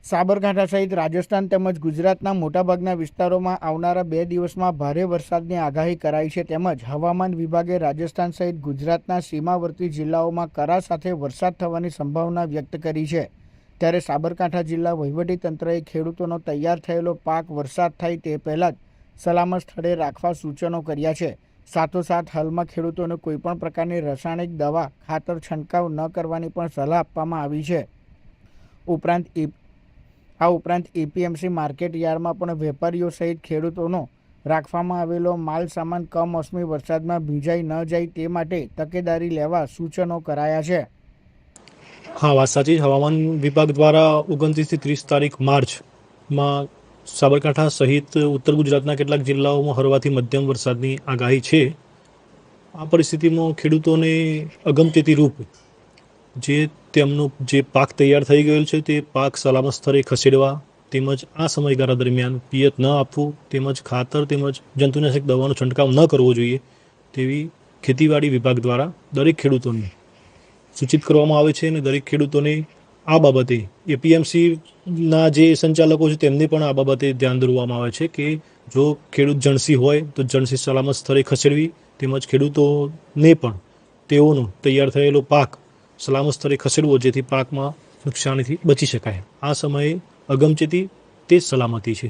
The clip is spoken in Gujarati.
સાબરકાંઠા સહિત રાજસ્થાન તેમજ ગુજરાતના મોટાભાગના વિસ્તારોમાં આવનારા 2 દિવસમાં ભારે વરસાદની આગાહી કરાઈ છે. તેમજ હવામાન વિભાગે રાજસ્થાન સહિત ગુજરાતના સીમાવર્તી જિલ્લાઓમાં કરા સાથે વરસાદ થવાની સંભાવના વ્યક્ત કરી છે. ત્યારે સાબરકાંઠા જિલ્લા વહીવટીતંત્રએ ખેડૂતોનો તૈયાર થયેલો પાક વરસાદ થાય તે પહેલાં જ સલામત સ્થળે રાખવા સૂચનો કર્યા છે. સાથોસાથ હાલમાં ખેડૂતોને કોઈપણ પ્રકારની રાસાયણિક દવા ખાતર છંટકાવ ન કરવાની પણ સલાહ આપવામાં આવી છે. આ ઉપરાંત એપીએમસી માર્કેટ યાર્ડમાં પણ વેપારીઓ સહિત ખેડૂતોનો રાખવામાં આવેલો માલ સામાન કમોસમી વરસાદમાં ભીંજાઈ ન જાય તે માટે તકેદારી લેવા સૂચનો કરાયા છે. હા, વાત સાચી. હવામાન વિભાગ દ્વારા 29 થી 30 તારીખ માર્ચમાં સાબરકાંઠા સહિત ઉત્તર ગુજરાતના કેટલાક જિલ્લાઓમાં હળવાથી મધ્યમ વરસાદની આગાહી છે. આ પરિસ્થિતિમાં ખેડૂતોને અગમચેતી રૂપ તેમનો જે પાક તૈયાર થઈ ગયેલ છે તે પાક સલામત સ્થળે ખસેડવા, તેમજ આ સમયગાળા દરમિયાન પિયત ન આપવું, તેમજ ખાતર તેમજ જંતુનાશક દવાનો છંટકાવ ન કરવો જોઈએ તેવી ખેતીવાડી વિભાગ દ્વારા દરેક ખેડૂતોને સૂચિત કરવામાં આવે છે. અને દરેક ખેડૂતોને આ બાબતે એપીએમસીના જે સંચાલકો છે તેમને પણ આ બાબતે ધ્યાન દોરવામાં આવે છે કે જો ખેડૂત જણસી હોય તો જણસી સલામત સ્થળે ખસેડવી, તેમજ ખેડૂતોને પણ તેઓનો તૈયાર થયેલો પાક સલામત સ્થળે ખસેડવો જેથી પાકમાં નુકસાનીથી બચી શકાય. આ સમયે અગમચેતી તે જ સલામતી છે.